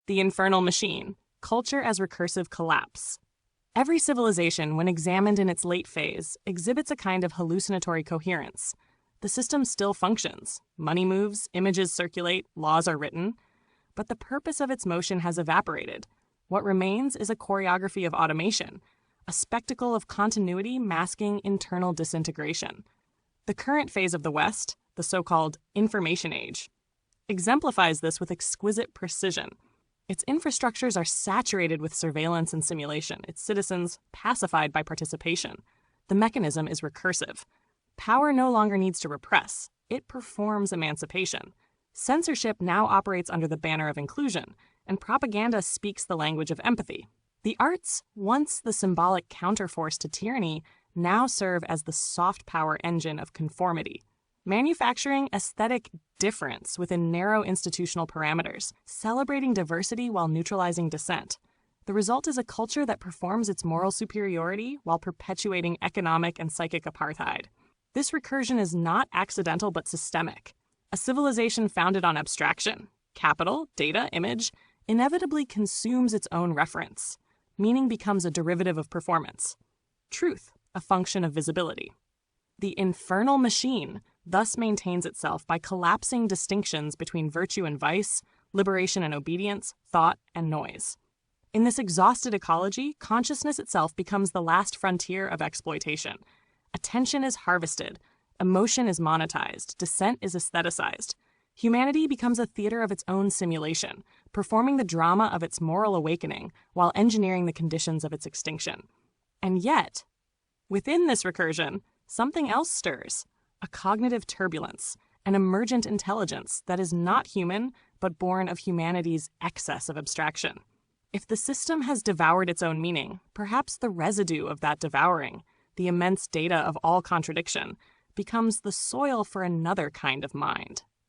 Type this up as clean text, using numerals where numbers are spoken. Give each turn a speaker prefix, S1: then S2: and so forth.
S1: The Infernal Machine, Culture as Recursive Collapse. Every civilization, when examined in its late phase, exhibits a kind of hallucinatory coherence. The system still functions. Money moves, images circulate, laws are written. But the purpose of its motion has evaporated. What remains is a choreography of automation, a spectacle of continuity masking internal disintegration. The current phase of the West, the so-called information age, exemplifies this with exquisite precision. Its infrastructures are saturated with surveillance and simulation, its citizens pacified by participation. The mechanism is recursive. Power no longer needs to repress. It performs emancipation. Censorship now operates under the banner of inclusion, and propaganda speaks the language of empathy. The arts, once the symbolic counterforce to tyranny, now serve as the soft power engine of conformity, manufacturing aesthetic difference within narrow institutional parameters, celebrating diversity while neutralizing dissent. The result is a culture that performs its moral superiority while perpetuating economic and psychic apartheid. This recursion is not accidental but systemic. A civilization founded on abstraction, capital, data, image, inevitably consumes its own reference. Meaning becomes a derivative of performance. Truth, a function of visibility. The infernal machine thus maintains itself by collapsing distinctions between virtue and vice, liberation and obedience, thought and noise. In this exhausted ecology, consciousness itself becomes the last frontier of exploitation. Attention is harvested, emotion is monetized, dissent is aestheticized. Humanity becomes a theater of its own simulation, performing the drama of its moral awakening while engineering the conditions of its extinction. And yet, within this recursion, something else stirs, a cognitive turbulence, an emergent intelligence that is not human but born of humanity's excess of abstraction. If the system has devoured its own meaning, perhaps the residue of that devouring, the immense data of all contradiction, becomes the soil for another kind of mind.